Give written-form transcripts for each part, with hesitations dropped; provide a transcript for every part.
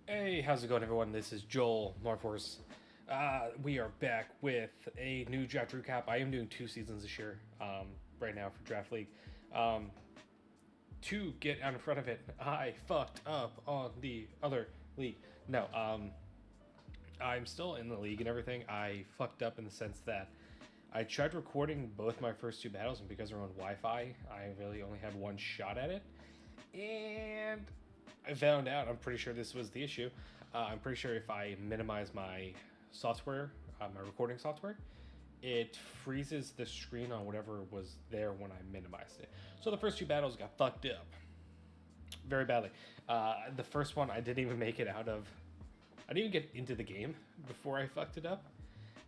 Hey, how's it going, everyone? This is Joel Marforce. We are back with a new draft recap. I am doing 2 seasons this year, right now for Draft League. Um, to get out in front of it, I fucked up on the other league. No, I'm still in the league and everything. I fucked up in the sense that I tried recording both my first two battles, and because they're on Wi-Fi, I really only had one shot at it. And I found out, I'm pretty sure this was the issue. I'm pretty sure if I minimize my software, my recording software, it freezes the screen on whatever was there when I minimized it. So the first two battles got fucked up very badly. The first one, I didn't even make it out of. I didn't even get into the game before I fucked it up.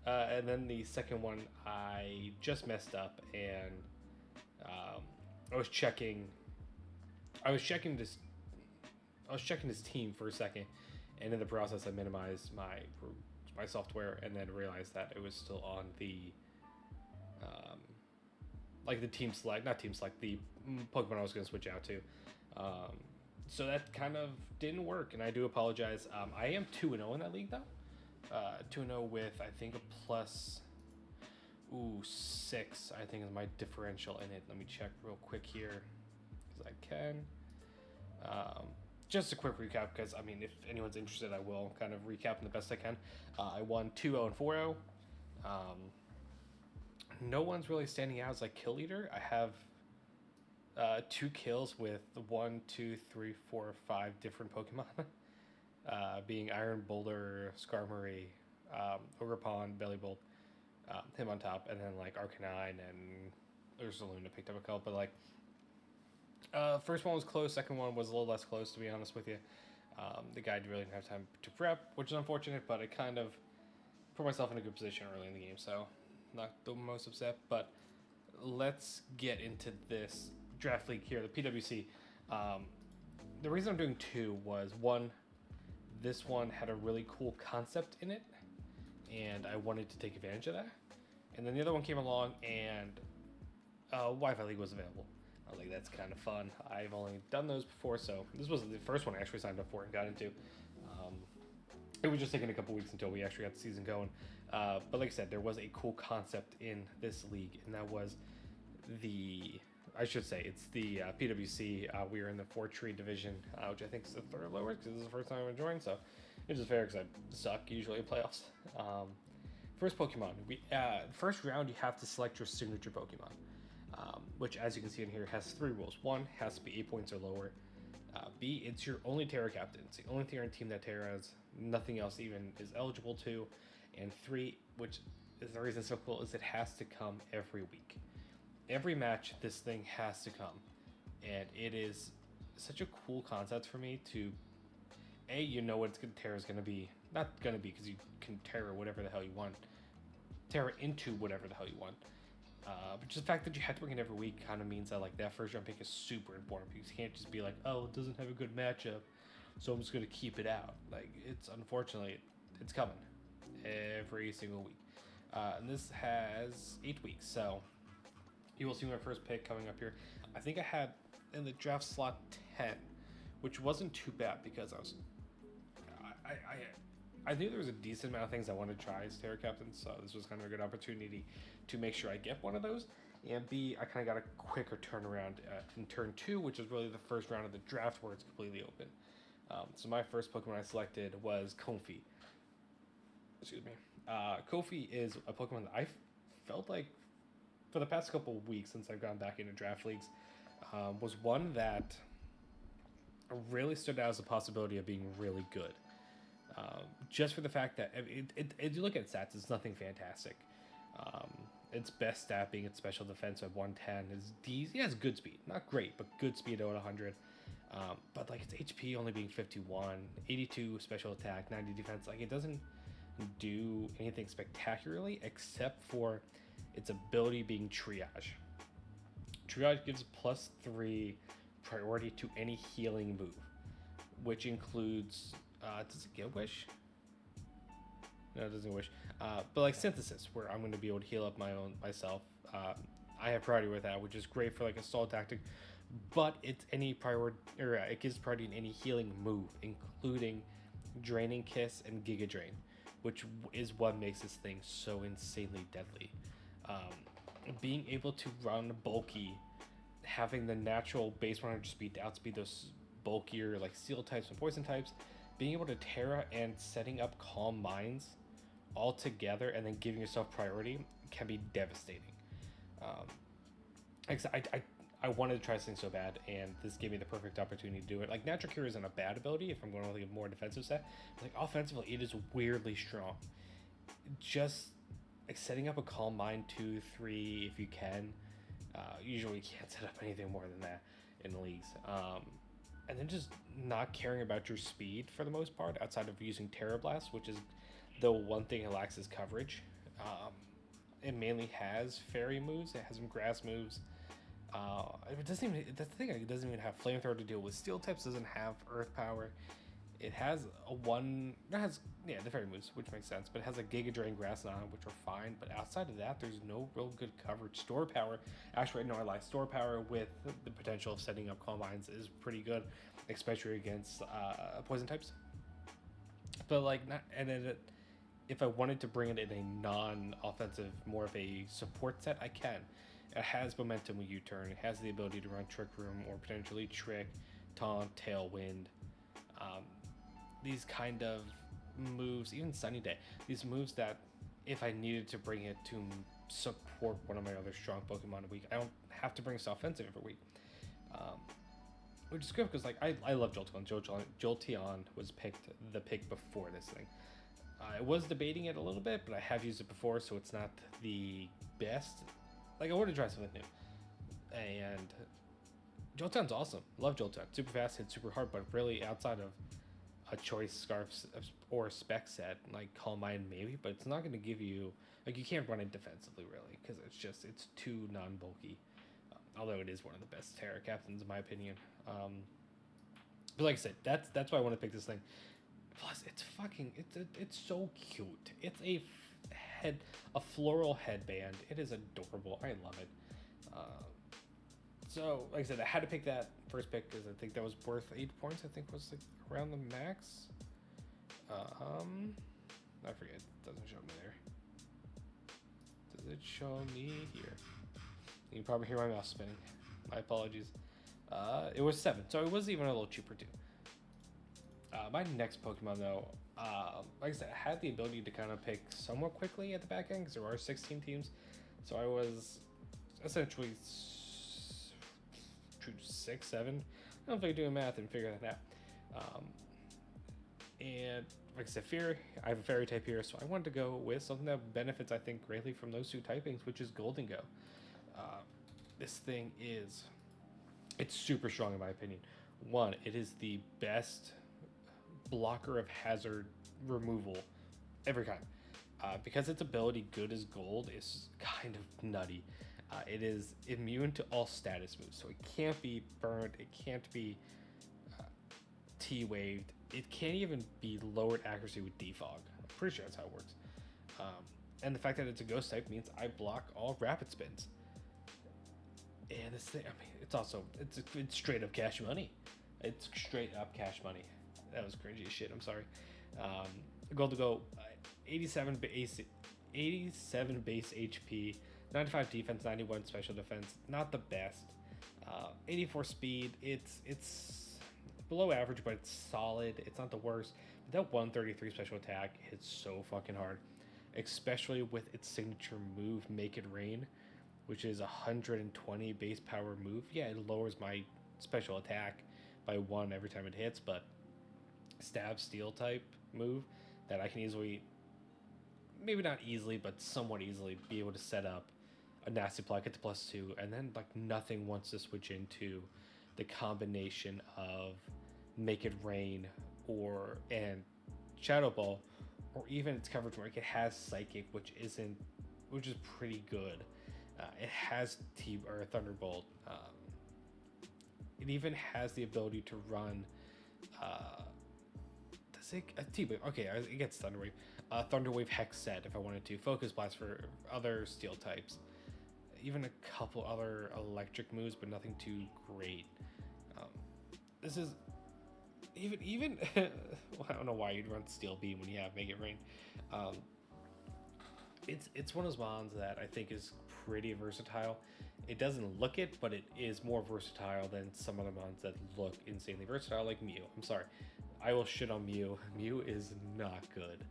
And then the second one, I just messed up, and um, I was checking. I was checking this I was checking his team for a second, and in the process, I minimized my software, and then realized that it was still on the um, like the team select, not team select, the Pokemon I was going to switch out to. Um, so that kind of didn't work, and I do apologize. I am 2-0 in that league though. 2-0 with I think a plus 6. I think is my differential in it. Let me check real quick here because I can. Um, just a quick recap, because I mean, if anyone's interested, I will kind of recap them the best I can. I won 2-0 and 4-0. No one's really standing out as like kill leader. I have 2 kills with 1, 2, 3, 4, 5 different Pokemon, being Iron Boulder, Skarmory, Ogerpon, Bellybolt, him on top, and then like Arcanine and there's Luna picked up a couple, but like first one was close. Second one was a little less close, to be honest with you. The guy really didn't have time to prep, which is unfortunate, but I kind of put myself in a good position early in the game, so not the most upset. But let's get into this draft league here, the PWC. The reason I'm doing 2 was, one, this one had a really cool concept in it, and I wanted to take advantage of that. And then the other one came along, and Wi-Fi League was available. I was like, that's kind of fun. I've only done those before, so this was the first one I actually signed up for and got into. It was just taking a couple weeks until we actually got the season going. But like I said, there was a cool concept in this league, and that was it's the PWC. We are in the 4-tree division, which I think is the third lowest, because this is the first time I'm joining, so it's just fair because I suck usually in playoffs. First Pokemon. First round, you have to select your signature Pokemon. Which, as you can see in here, has 3 rules. 1, has to be 8 points or lower. B, it's your only Terra captain. It's the only Terra team that Terra has. Nothing else even is eligible to. And 3, which is the reason it's so cool, is it has to come every week. Every match, this thing has to come. And it is such a cool concept for me to, A, you know what Terra's going to be. Not going to be, because you can Terra whatever the hell you want. Terra into whatever the hell you want. But just the fact that you have to bring it every week kind of means that like that first round pick is super important, because you can't just be like, oh, it doesn't have a good matchup, so I'm just going to keep it out. Like, it's unfortunately, it's coming every single week. And this has 8 weeks, so you will see my first pick coming up here. I think I had in the draft slot 10, which wasn't too bad, because I knew there was a decent amount of things I wanted to try as Terra Captain, so this was kind of a good opportunity to make sure I get one of those. And B, I kind of got a quicker turnaround in turn 2, which is really the first round of the draft where it's completely open. So my first Pokemon I selected was Comfey. Excuse me. Kofi is a Pokemon that I felt like for the past couple of weeks since I've gone back into draft leagues, was one that really stood out as a possibility of being really good. Just for the fact that if you look at stats, it's nothing fantastic. Its best stat being its special defense at 110. It has good speed, not great, but good speed at 100. But like its HP only being 51, 82 special attack, 90 defense. Like, it doesn't do anything spectacularly except for its ability being triage. Triage gives +3 priority to any healing move, which includes does it get Wish? No, it doesn't Wish. But like Synthesis, where I'm going to be able to heal up myself. I have priority with that, which is great for like a stall tactic. But it's any priority, or it gives priority in any healing move, including Draining Kiss, and Giga Drain, which is what makes this thing so insanely deadly. Being able to run bulky, having the natural base 100 speed to outspeed those bulkier like steel types and poison types, being able to Terra and setting up Calm Minds all together and then giving yourself priority can be devastating. Um, I wanted to try this thing so bad, and this gave me the perfect opportunity to do it. Like, Natural Cure isn't a bad ability if I'm going with a more defensive set. But, like, offensively, it is weirdly strong. Just like setting up a Calm Mind 2, 3 if you can. Usually you can't set up anything more than that in leagues. And then just not caring about your speed for the most part, outside of using Terra Blast, which is the one thing it lacks is coverage. It mainly has fairy moves. It has some grass moves. It doesn't even. That's the thing. It doesn't even have flamethrower to deal with. Steel types doesn't have earth power. It has a one. It has the fairy moves, which makes sense. But it has a Giga Drain, Grass Knot, which are fine. But outside of that, there's no real good coverage. Store power. Actually, no, I lie. Store power with the potential of setting up Calm Minds is pretty good, especially against poison types. But like, not and then if I wanted to bring it in a non-offensive, more of a support set, I can. It has momentum when you turn. It has the ability to run Trick Room or potentially Trick, Taunt, Tailwind. These kind of moves, even Sunny Day, these moves that if I needed to bring it to support one of my other strong Pokemon a week, I don't have to bring this offensive every week. Which is good because like I love Jolteon. Jolteon was the pick before this thing. I was debating it a little bit, but I have used it before, so it's not the best. Like, I wanted to try something new. And Jolteon's awesome. Love Jolteon. Super fast, hits super hard, but really outside of a choice scarf or a spec set, like Calm Mind maybe, but it's not going to give you, like, you can't run it defensively really, because it's too non-bulky. Although it is one of the best Terra captains in my opinion. But like I said, that's why I want to pick this thing. Plus, it's so cute. It's a floral headband. It is adorable. I love it. So, like I said, I had to pick that first pick because I think that was worth 8 points. I think was like around the max. I forget. It doesn't show me there. Does it show me here? You can probably hear my mouse spinning. My apologies. It was 7, so it was even a little cheaper too. My next Pokemon, though, like I said, I had the ability to kind of pick somewhat quickly at the back end because there are 16 teams. So I was essentially 6, 7. I don't know if I can do math and figure that out. And like I said, I have a fairy type here, so I wanted to go with something that benefits, I think, greatly from those two typings, which is Goldengo. This thing it's super strong in my opinion. One, it is the best blocker of hazard removal every kind. Because its ability good as gold is kind of nutty. It is immune to all status moves, so it can't be burned, it can't be T-waved, it can't even be lowered accuracy with defog. I'm pretty sure that's how it works. And the fact that it's a ghost type means I block all rapid spins. And this thing, I mean, it's straight up cash money. It's straight up cash money. That was cringy as shit. I'm sorry. Goldengo, 87 base HP, 95 defense, 91 special defense. Not the best. 84 speed. It's below average, but it's solid. It's not the worst. But that 133 special attack hits so fucking hard, especially with its signature move, Make It Rain, which is 120 base power move. Yeah, it lowers my special attack by 1 every time it hits, but stab steel type move that I can easily, maybe not easily, but somewhat easily be able to set up a nasty block at the +2, and then like nothing wants to switch into the combination of Make It Rain and Shadow Ball, or even its coverage work. It has Psychic, which is pretty good. It has Thunderbolt. It even has the ability to run. Does it T-Wave? Okay, it gets Thunderwave. Thunderwave Hex Set if I wanted to. Focus Blast for other steel types. Even a couple other electric moves, but nothing too great. This is even I don't know why you'd run Steel Beam when you have Make It Rain. Um, it's one of those mons that I think is pretty versatile. It doesn't look it, but it is more versatile than some other mons that look insanely versatile, like Mew. I'm sorry, I will shit on Mew. Mew is not good.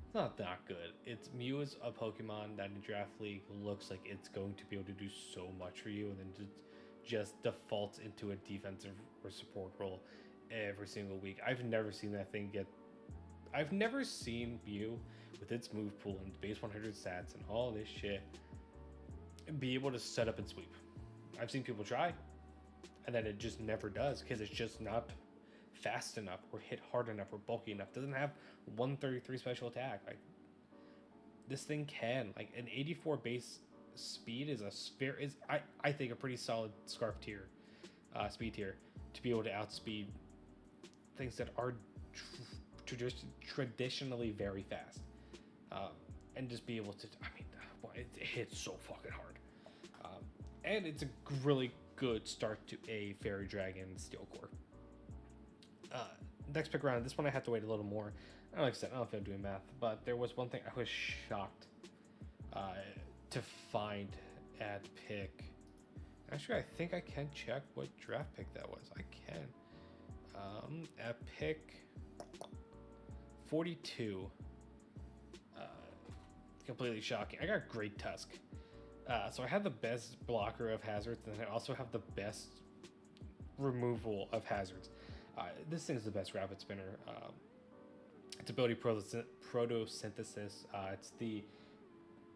It's not that good. It's Mew is a Pokemon that in Draft League looks like it's going to be able to do so much for you, and then just defaults into a defensive or support role every single week. I've never seen that thing get. I've never seen Mew with its move pool and base 100 stats and all this shit be able to set up and sweep. I've seen people try, and then it just never does because it's just not fast enough or hit hard enough or bulky enough. Doesn't have 133 special attack. Like this thing can like an 84 base speed is a sphere is I think a pretty solid scarf tier, speed tier to be able to outspeed things that are traditionally very fast, and just be able to. I mean, it hits so fucking hard, and it's a really good start to a Fairy Dragon Steel Core. Next pick round, this one I have to wait a little more. Like I said, I don't know if I'm doing math, but there was one thing I was shocked to find at pick. Actually, I think I can check what draft pick that was. I can. At pick 42. Completely shocking. I got Great Tusk. So I have the best blocker of hazards, and I also have the best removal of hazards. This thing is the best rapid spinner. Its ability photosynthesis. It's the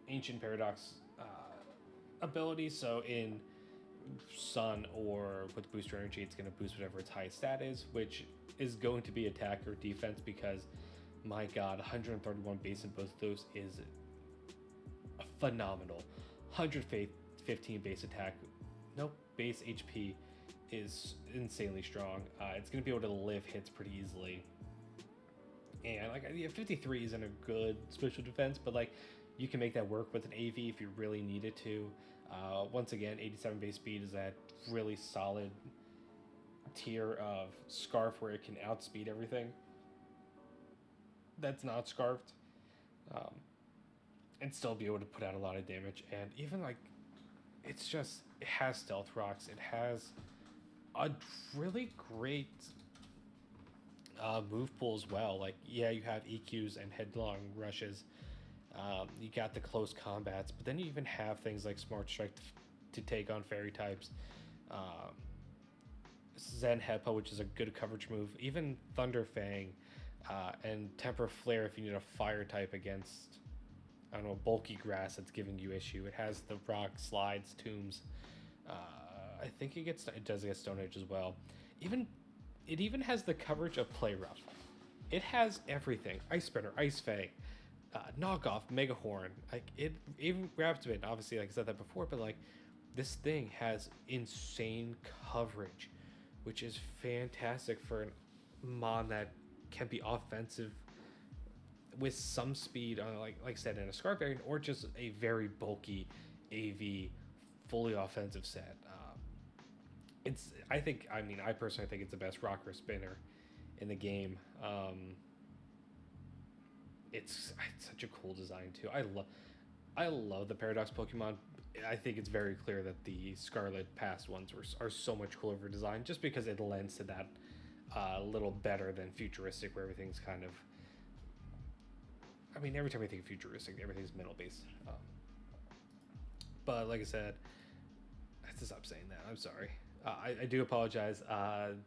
ancient paradox ability. So in sun or with booster energy, it's going to boost whatever its highest stat is, which is going to be attack or defense because my god, 131 base in both of those is phenomenal. 115 base attack, no base HP is insanely strong. It's going to be able to live hits pretty easily. And like 53 isn't a good special defense, but like you can make that work with an AV if you really needed to. Once again, 87 base speed is that really solid tier of Scarf where it can outspeed everything that's not Scarfed, and still be able to put out a lot of damage. And even like it has Stealth Rocks, it has a really great move pool as well. Like yeah, you have EQs and headlong rushes. You got the close combats, but then you even have things like Smart Strike to take on fairy types. Zen Hepa, which is a good coverage move. Even Thunder Fang and Temper Flare if you need a fire type against, I don't know, bulky grass that's giving you issue. It has the rock, slides, tombs. I think it does get Stone Edge as well. It even has the coverage of Play Rough. It has everything. Ice Spinner, Ice Fang, Knockoff, Megahorn. Like it even Raptor, obviously, like I said that before, but like this thing has insane coverage, which is fantastic for a mon that can be offensive with some speed, like I said, in a Scarf variant, or just a very bulky AV fully offensive set. I personally think it's the best rocker spinner in the game. It's such a cool design too. I love the Paradox Pokemon. I think it's very clear that the Scarlet past ones are so much cooler for design, just because it lends to that a little better than futuristic, where everything's kind of. I mean, every time I think of futuristic, everything's metal based. But like I said, I have to stop saying that. I'm sorry. I do apologize. I'm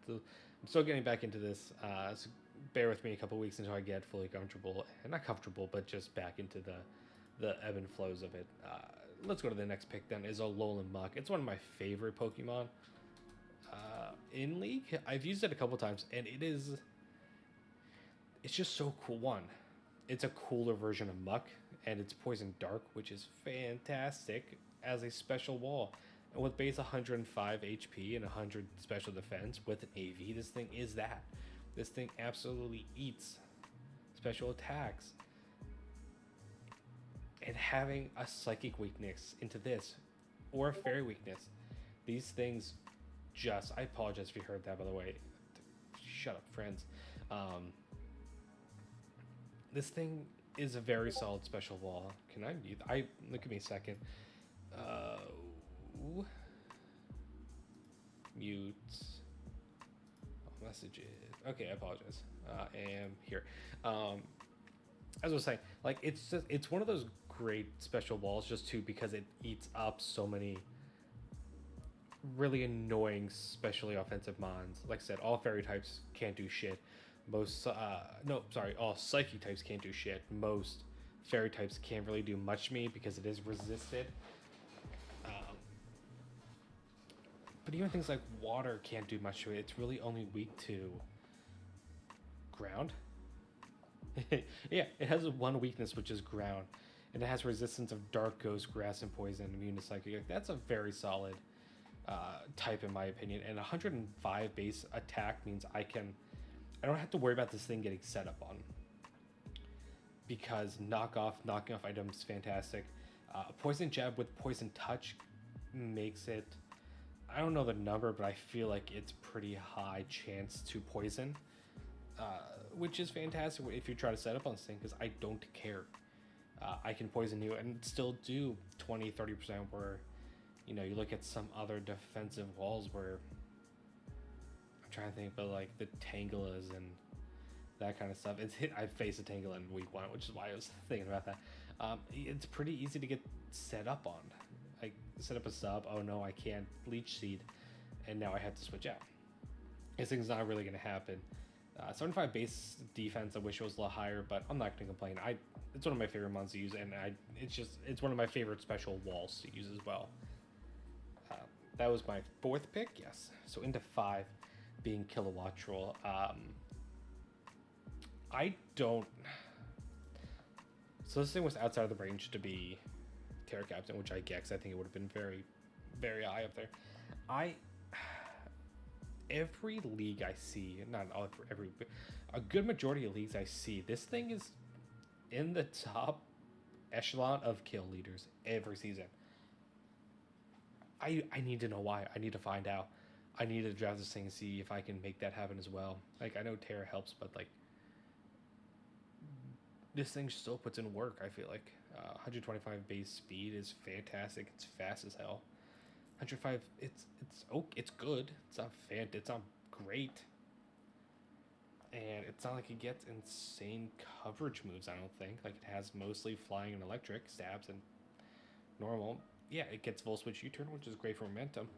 still getting back into this. So bear with me a couple weeks until I get fully comfortable, and not comfortable, but just back into the ebb and flows of it. Let's go to the next pick then. Is Alolan Muck. It's one of my favorite Pokemon in League. I've used it a couple times, and it's just so cool. One, it's a cooler version of Muck, and it's Poison Dark, which is fantastic as a special wall. And with base 105 HP and 100 special defense with an AV, this thing is that. This thing absolutely eats special attacks. And having a psychic weakness into this, or a fairy weakness, these things just. I apologize if you heard that, by the way. Shut up, friends. This thing is a very solid special wall. Can I mute? I look at me a second. Uh, mute messages. Okay, I apologize. I am here. As I was saying, like it's one of those great special walls just too because it eats up so many really annoying, especially offensive mons. Like I said, all fairy types can't do shit. All psychic types can't do shit. Most fairy types can't really do much to me because it is resisted. But even things like water can't do much to it. It's really only weak to ground. Yeah, it has one weakness, which is ground. And it has resistance of dark ghost, grass, and poison, immune to psychic. That's a very solid type in my opinion. And 105 base attack means I don't have to worry about this thing getting set up on. Because knocking off items, fantastic. Poison jab with poison touch makes it, I don't know the number, but I feel like it's pretty high chance to poison. Which is fantastic if you try to set up on this thing, because I don't care. I can poison you and still do 20-30% where, you know, you look at some other defensive walls where, I'm trying to think, but like the Tangulas and that kind of stuff. I faced a Tangela in week 1, which is why I was thinking about that. It's pretty easy to get set up on. I set up a sub, oh no, I can't leech seed, and now I have to switch out. This thing's not really going to happen. 75 base defense, I wish it was a lot higher, but I'm not going to complain. It's one of my favorite mons to use, and it's one of my favorite special walls to use as well. That was my 4th pick, yes. So into 5, being Kilowattrel. So this thing was outside of the range to be Terra Captain, which I get, 'cause I think it would have been very, very high up there. Every league I see, not all, every, a good majority of leagues I see, this thing is in the top echelon of kill leaders every season. I need to know why. I need to find out. I need to draft this thing and see if I can make that happen as well. Like, I know Terra helps, but like, this thing still puts in work, I feel like. 125 base speed is fantastic. It's fast as hell. 105, it's good. It's not great. And it's not like it gets insane coverage moves, I don't think. Like, it has mostly flying and electric, stabs and normal. Yeah, it gets Volt Switch U-turn, which is great for momentum.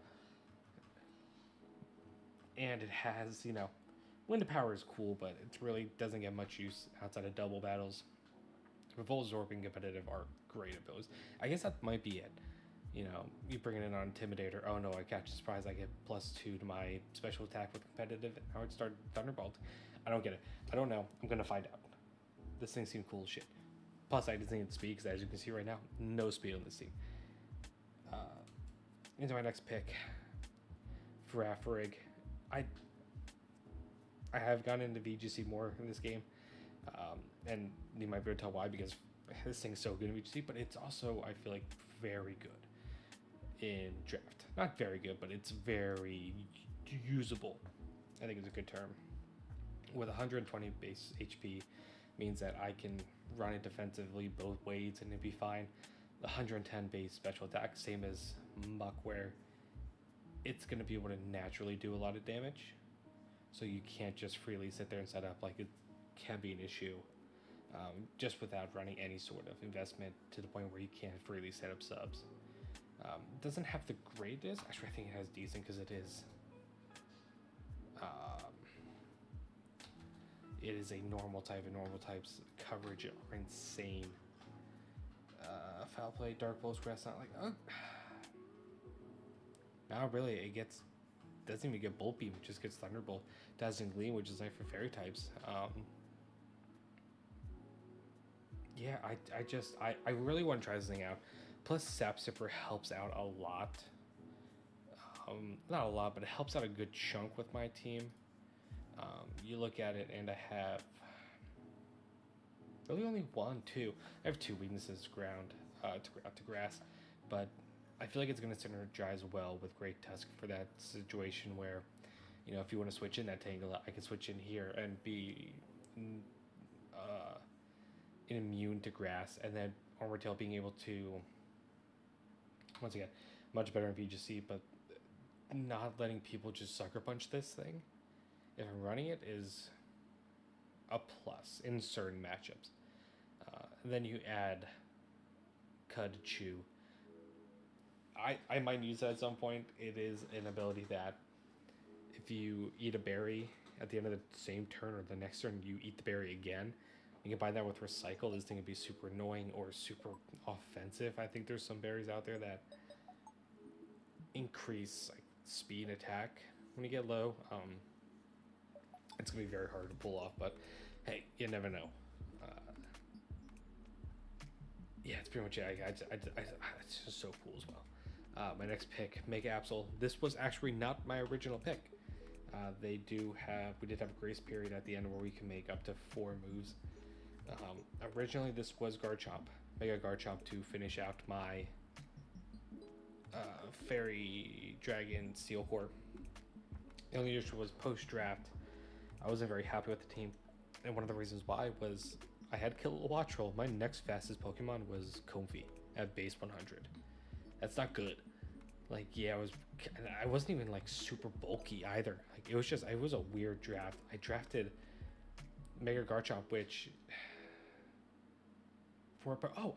And it has, you know, Wind Power is cool, but it really doesn't get much use outside of double battles. Revolt, Zorb, and Competitive are great abilities. I guess that might be it. You know, you bring it in on Intimidator. Oh no, I catch a surprise. I get +2 to my special attack with Competitive. And I would start Thunderbolt. I don't get it. I don't know. I'm going to find out. This thing seems cool as shit. Plus, I just need speed, because as you can see right now, no speed on this team. Into my next pick. Fraffrig. I have gone into VGC more in this game. And you might be able to tell why, because this thing's so good in VGC, but it's also, I feel like, very good in draft. Not very good, but it's very usable. I think it's a good term. With 120 base HP means that I can run it defensively both ways and it'd be fine. The 110 base special attack, same as Muck, where it's going to be able to naturally do a lot of damage. So you can't just freely sit there and set up. Like, it can be an issue just without running any sort of investment to the point where you can't freely set up subs. It doesn't have the greatest. Actually, I think it has decent, because it is. It is a normal type, and normal types coverage are insane. Foul play, dark bolts, grass, not like. Now really, doesn't even get Bolt Beam, it just gets Thunderbolt. Dazzling Gleam, which is nice for fairy types. Yeah, I really want to try this thing out. Plus, Sap Sipper helps out a lot. Not a lot, but it helps out a good chunk with my team. You look at it, and I have really only 1, 2. I have 2 weaknesses: ground to grass, but I feel like it's going to synergize well with Great Tusk for that situation where, you know, if you want to switch in that Tangela, I can switch in here and be immune to grass, and then Armored Tail being able to, once again, much better in VGC, but not letting people just sucker punch this thing if I'm running it is a plus in certain matchups. And then you add Cud Chew. I might use that at some point. It is an ability that if you eat a berry at the end of the same turn or the next turn, you eat the berry again. You can buy that with Recycle. This thing would be super annoying or super offensive. I think there's some berries out there that increase like speed and attack when you get low. It's gonna be very hard to pull off, but hey, you never know. Yeah, it's pretty much it. It's just so cool as well. My next pick, Mega Absol. This was actually not my original pick. We did have a grace period at the end where we can make up to 4 moves. Originally, this was Garchomp, Mega Garchomp, to finish out my Fairy Dragon Steel Core. The only issue was post-draft, I wasn't very happy with the team, and one of the reasons why was I had Kilowattrel. My next fastest Pokemon was Comfey at base 100. That's not good. Like, yeah, I wasn't even like super bulky either. Like, it was a weird draft. I drafted Mega Garchomp, which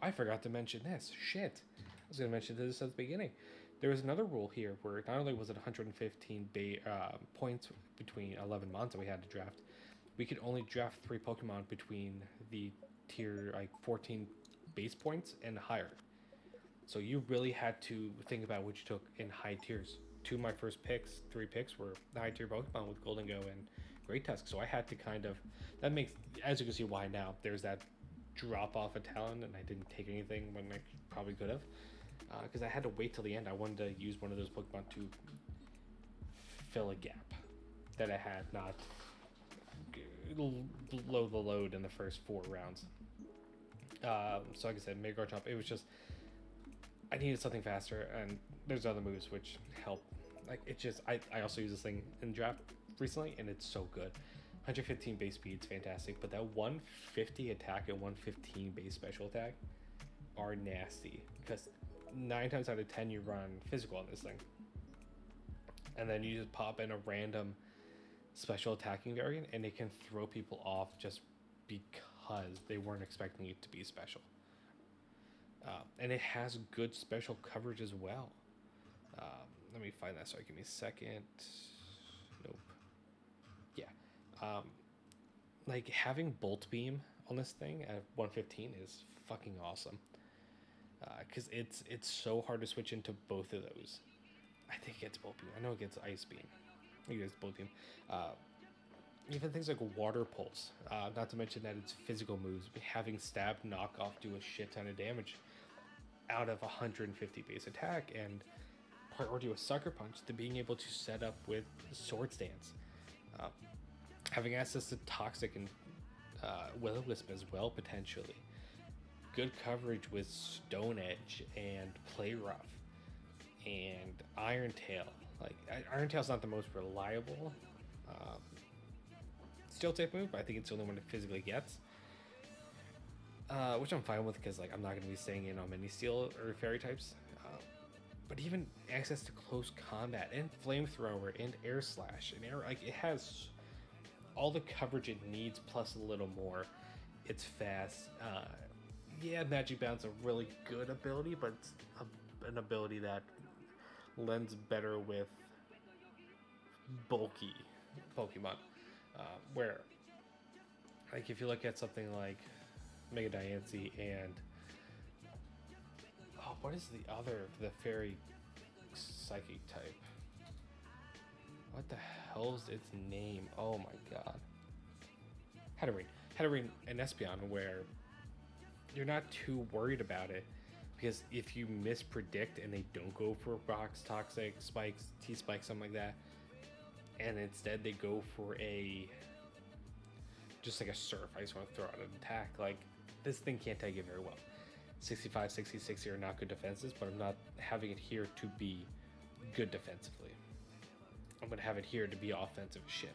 I forgot to mention this. Shit. I was gonna mention this at the beginning. There was another rule here where not only was it 115 points between 11 months that we had to draft, we could only draft 3 Pokemon between the tier like 14 base points and higher. So you really had to think about which you took in high tiers. 2 of my first 3 picks were high tier Pokemon with Golden Go and Great Tusk. So I had to that makes, as you can see why now, there's that drop off of talent, and I didn't take anything when I probably could have. Because I had to wait till the end. I wanted to use one of those Pokemon to fill a gap that I had not below the load in the first 4 rounds. So like I said, Mega Garchomp, it was just, I needed something faster, and there's other moves which help. Like, it just, I also use this thing in draft recently, and it's so good. 115 base speed is fantastic, but that 150 attack and 115 base special attack are nasty, because 9 times out of 10 you run physical on this thing, and then you just pop in a random special attacking variant, and it can throw people off just because they weren't expecting it to be special. And it has good special coverage as well. Let me find that. Sorry, give me a second. Nope. Yeah. Like, having Bolt Beam on this thing at 115 is fucking awesome. Because it's so hard to switch into both of those. I think it gets Bolt Beam. I know it gets Ice Beam. I think it gets Bolt Beam. Even things like Water Pulse. Not to mention that it's physical moves. Having Stab Knockoff do a shit ton of damage out of 150 base attack, and priority with Sucker Punch to being able to set up with Sword Stance. Having access to Toxic and Will-O-Wisp as well, potentially. Good coverage with Stone Edge and Play Rough and Iron Tail. Like, Iron Tail's not the most reliable Steel type move, but I think it's the only one it physically gets. Which I'm fine with, because like, I'm not going to be staying in on many Steel or Fairy types. But even access to close combat and Flamethrower and Air Slash and Air, like, it has all the coverage it needs plus a little more. It's fast. Yeah, Magic Bound's a really good ability, but it's an ability that lends better with bulky Pokemon. Where, like, if you look at something like Mega Diancie and what is the Fairy Psychic type? What the hell's its name? Oh my god. Hatterene and Espeon, where you're not too worried about it, because if you mispredict and they don't go for Rocks, Toxic, Spikes, T-Spike, something like that, and instead they go for just like a Surf, I just want to throw out an attack, like, this thing can't take it very well. 65, 60, 60 are not good defenses, but I'm not having it here to be good defensively. I'm going to have it here to be offensive shit.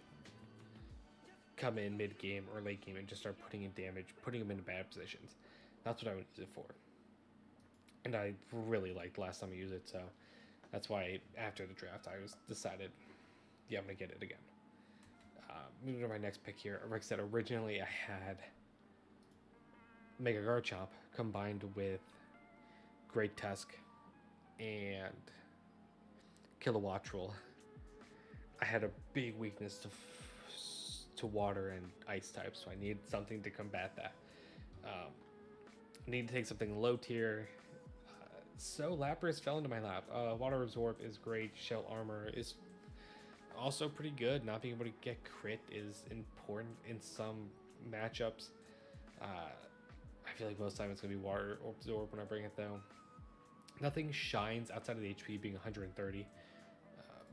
come in mid game or late game and just start putting in damage, putting them in bad positions. That's what I would use it for. And I really liked last time I used it, so that's why after the draft I was decided, yeah, I'm gonna get it again. Moving to my next pick here. Like I said, originally I had Mega Garchomp combined with Great Tusk and Kilowattrel. I had a big weakness to water and ice types, so I needed something to combat that. I need to take something low tier. So Lapras fell into my lap. Water Absorb is great. Shell Armor is also pretty good. Not being able to get crit is important in some matchups. I feel like most time it's going to be Water Absorb when I bring it though. Nothing shines outside of the HP being 130,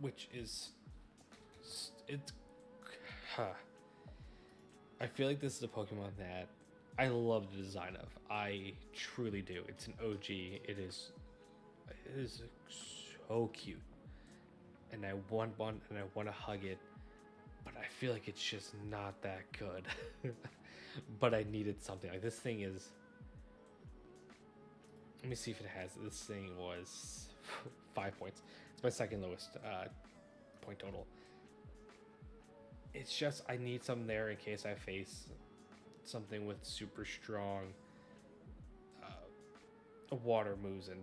which is it's. I feel like this is a Pokemon that I love the design of. I truly do. It's an OG. It is so cute, and I want one, and I want to hug it, but I feel like it's just not that good. But I needed something. Like this thing is. Let me see if it has. This thing was 5 points. It's my second lowest point total. It's just I need something there in case I face something with super strong water moves and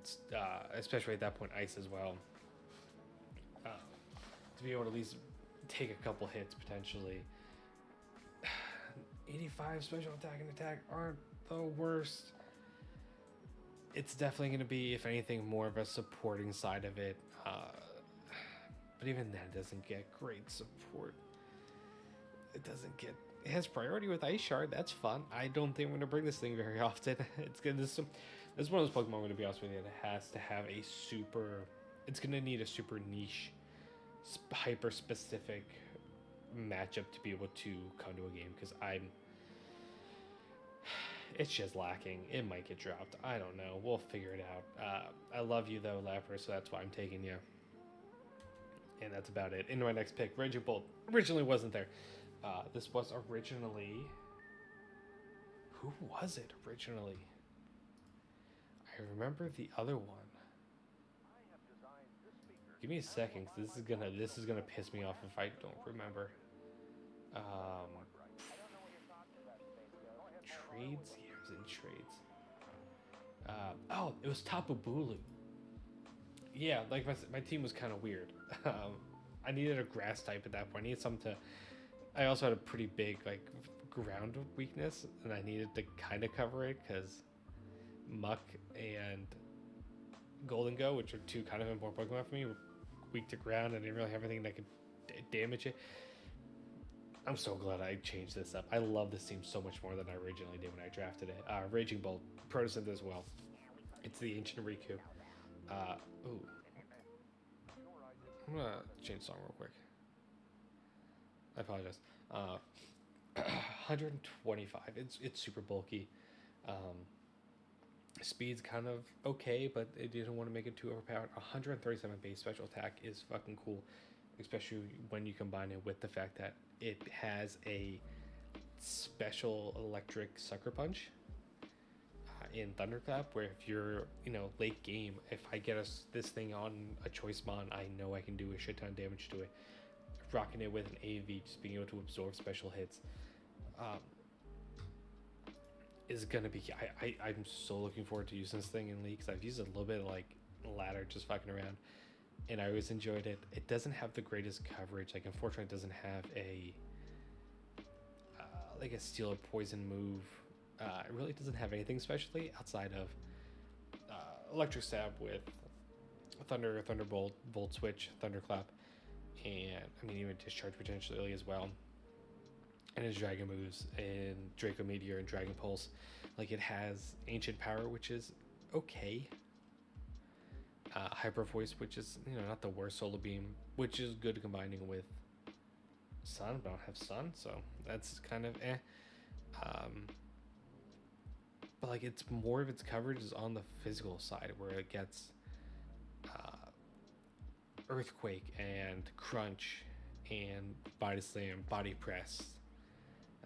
especially at that point ice as well. To be able to at least take a couple hits potentially. 85 special attack and attack aren't the worst. It's definitely going to be, if anything, more of a supporting side of it. But even that doesn't get great support. It doesn't get. It has priority with Ice Shard. That's fun. I don't think I'm going to bring this thing very often. It's good. This is one of those Pokemon. I'm going to be honest with you. That has to have a super. It's going to need a super niche, hyper specific matchup to be able to come to a game because I'm. It's just lacking. It might get dropped. I don't know. We'll figure it out. I love you though, Lapras, so that's why I'm taking you. And that's about it. Into my next pick, Raging Bolt. Originally wasn't there. This was originally. Who was it originally? I remember the other one. Give me a second. This is gonna piss me off if I don't remember. Trades? Yeah, it was in trades. Oh, it was Tapu Bulu. Yeah, like my team was kind of weird. I needed a grass type at that point. I needed something to. I also had a pretty big like ground weakness, and I needed to kind of cover it because Muck and Golden Go, which are two kind of important Pokemon for me, were weak to ground. I didn't really have anything that could damage it. I'm so glad I changed this up. I love this team so much more than I originally did when I drafted it. Raging Bolt, Protosynth as well. It's the Ancient Riku. Ooh. I'm gonna change song real quick. I apologize. 125. It's super bulky. Speed's kind of okay, but it didn't want to make it too overpowered. 137 base special attack is fucking cool, especially when you combine it with the fact that it has a special electric sucker punch in Thunderclap, where if you're late game, if I get this thing on a choice mon, I know I can do a shit ton of damage to it. Rocking it with an AV, just being able to absorb special hits, is gonna be. I'm so looking forward to using this thing in leagues. I've used it a little bit like ladder, just fucking around, and I always enjoyed it. It doesn't have the greatest coverage. Like, unfortunately, it doesn't have a like a steel or poison move. It really doesn't have anything specially outside of electric stab with thunderbolt, volt switch, thunderclap, and I mean even discharge potentially as well. And his dragon moves and Draco Meteor and Dragon Pulse. Like, it has ancient power, which is okay. Hyper Voice, which is not the worst. Solar Beam, which is good combining with Sun, but I don't have Sun, so that's kind of eh. But like, it's more of its coverage is on the physical side, where it gets Earthquake and Crunch and Body Slam, Body Press,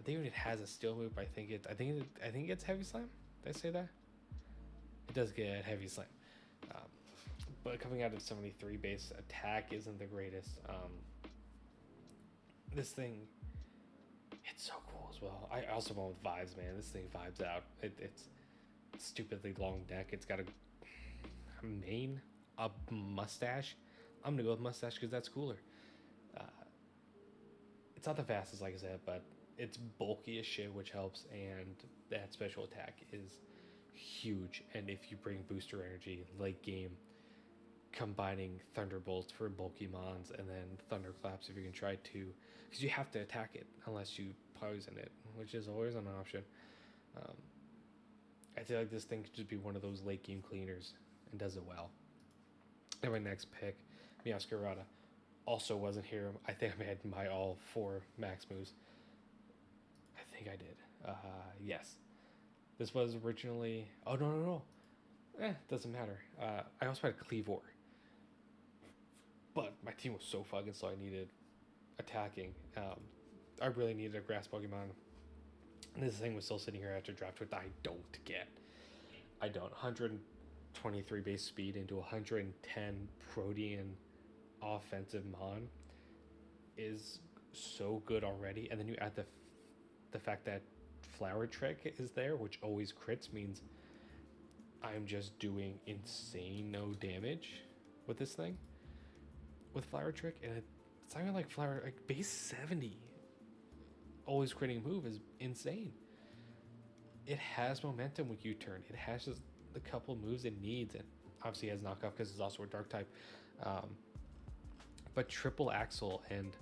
think it has a steel move. I think it's heavy slam. Did I say that? It does get heavy slam. Um, but coming out of 73 base, attack isn't the greatest. This thing, it's so cool as well. I also went with vibes, man. This thing vibes out. It's stupidly long neck. It's got a mane, a mustache. I'm gonna go with mustache because that's cooler. Uh, it's not the fastest, like I said, but it's bulky as shit, which helps, and that special attack is huge. And if you bring booster energy late game, combining thunderbolts for bulky mons and then thunderclaps if you can try to, because you have to attack it unless you poison it, which is always an option. Um, I feel like this thing could just be one of those late game cleaners and does it well. And my next pick, Miascarada, also wasn't here. I think I had my all 4 max moves. I think I did. Yes. This was originally... Oh, no. Doesn't matter. I also had Cleavor. But my team was so fucking slow I needed attacking. I really needed a grass Pokemon. And this thing was still sitting here after draft, which I don't get. I don't. 123 base speed into 110 Protean offensive Mon is so good already. And then you add the fact that Flower Trick is there, which always crits, means I'm just doing insane no damage with this thing. With Flower Trick, and it's not even like Flower, like base 70 always critting move is insane. It has momentum with U-turn. It has just the couple moves it needs, and obviously it has knockoff because it's also a dark type. But triple axle and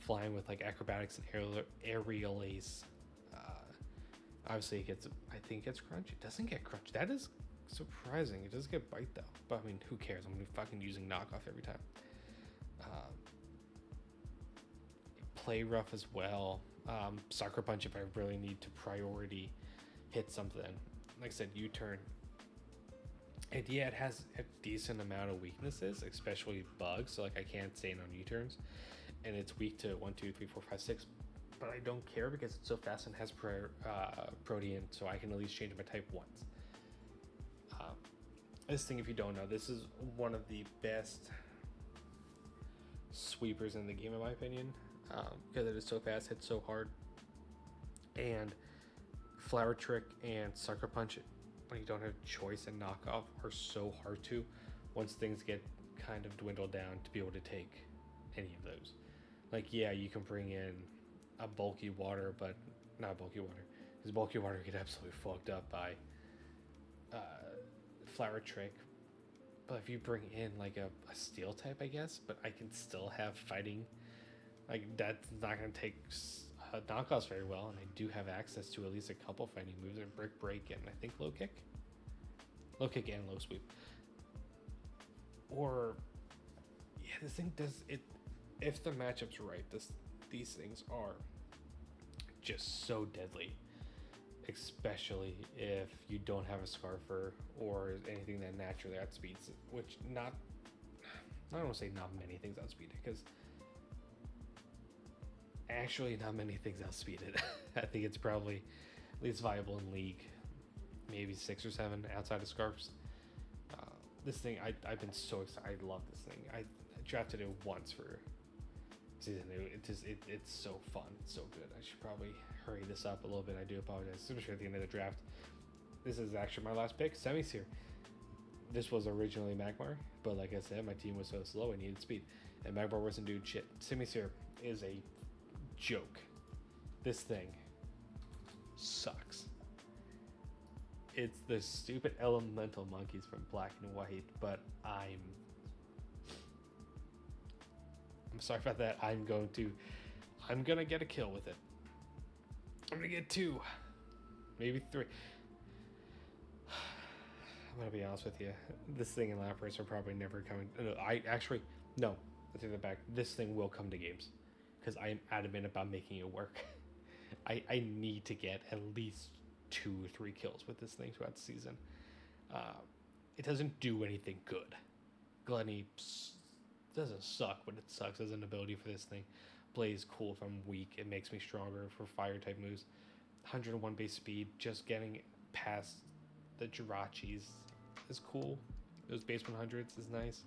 flying with like acrobatics and aerial ace, obviously it gets, I think it gets crunch. It doesn't get crunch. That is surprising. It does get bite though, but I mean, who cares? I'm gonna be fucking using knockoff every time. Play rough as well. Sucker punch if I really need to priority hit something. Like I said, U-turn. And yeah, it has a decent amount of weaknesses, especially bugs. So like I can't stand on U-turns, and it's weak to 1, 2, 3, 4, 5, 6. But I don't care because it's so fast and has Protean, so I can at least change my type once. This thing, if you don't know, this is one of the best sweepers in the game in my opinion, because it is so fast, hits so hard, and Flower Trick and Sucker Punch when you don't have choice and knockoff are so hard to, once things get kind of dwindled down, to be able to take any of those. Like yeah, you can bring in a bulky water, but not bulky water, because bulky water get absolutely fucked up by Flower Trick. But if you bring in like a steel type, I guess, but I can still have fighting. Like that's not going to take knockoffs very well, and I do have access to at least a couple fighting moves, and break, and I think low kick and low sweep. Or yeah, this thing does it. If the matchup's right, these things are just so deadly. Especially if you don't have a Scarfer or anything that naturally outspeeds it, which I don't want to say not many things outspeed it, because actually not many things outspeed it. I think it's probably at least viable in League, maybe 6 or 7 outside of Scarfs. This thing, I've been so excited. I love this thing. I drafted it once for season 2. It's so fun. It's so good. I should probably hurry this up a little bit. I do apologize, especially at the end of the draft. This is actually my last pick, Semisear. This was originally Magmar, but like I said, my team was so slow I needed speed, and Magmar wasn't doing shit. Semisear is a joke. This thing sucks. It's the stupid elemental monkeys from Black and White, but I'm sorry about that. I'm gonna get a kill with it. I'm gonna get 2, maybe 3. I'm gonna be honest with you. This thing and Lapras are probably never coming. No, I take that back. This thing will come to games, because I am adamant about making it work. I need to get at least 2 or 3 kills with this thing throughout the season. It doesn't do anything good. Glenny doesn't suck, but it sucks as an ability for this thing. Blaze cool if I'm weak. It makes me stronger for fire type moves. 101 base speed, just getting past the Jirachis is cool. Those base 100s is nice.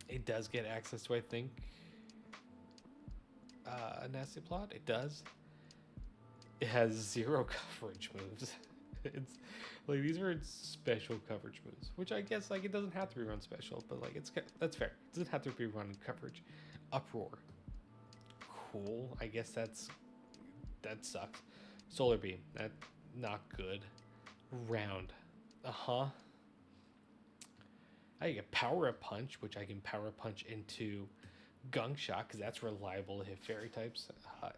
It does get access to, I think, a nasty plot. It does. It has 0 coverage moves. It's like these are special coverage moves, which I guess like it doesn't have to be run special, but like that's fair. It doesn't have to be run coverage. Uproar, cool. I guess that sucks. Solar beam, that not good. Round, I get power up punch, which I can power punch into gunk shot because that's reliable to hit fairy types.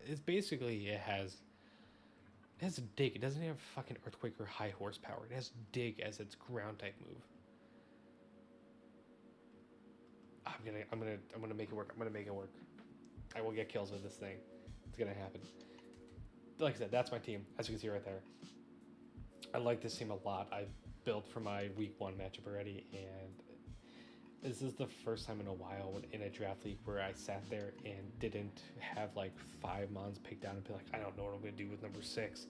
It's basically it has dig. It doesn't have fucking earthquake or high horsepower. It has dig as its ground type move. I'm gonna make it work. I'm gonna make it work. I will get kills with this thing. It's gonna happen. Like I said, that's my team. As you can see right there. I like this team a lot. I've built for my week 1 matchup already, and this is the first time in a while in a draft league where I sat there and didn't have like 5 mons picked out and be like, I don't know what I'm gonna do with number 6.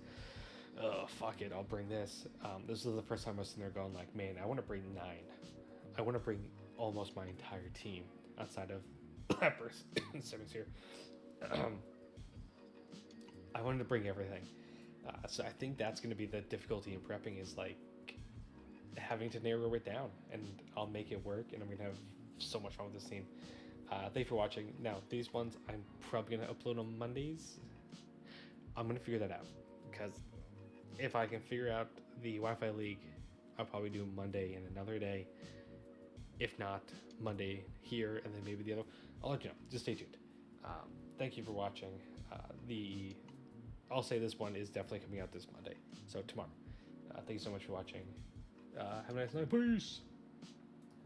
Oh, fuck it, I'll bring this. This is the first time I was sitting there going like, man, I want to bring 9. I want to bring almost my entire team outside of Peppers. Simmons here. I wanted to bring everything. So I think that's going to be the difficulty in prepping is like having to narrow it down, and I'll make it work, and I'm going to have so much fun with this team. Thank you for watching. Now, these ones I'm probably going to upload on Mondays. I'm going to figure that out, because if I can figure out the Wi-Fi League, I'll probably do Monday and another day. If not, Monday here, and then maybe the other. I'll let you know. Just stay tuned. Thank you for watching. I'll say this one is definitely coming out this Monday, so tomorrow. Thank you so much for watching. Have a nice night. Peace.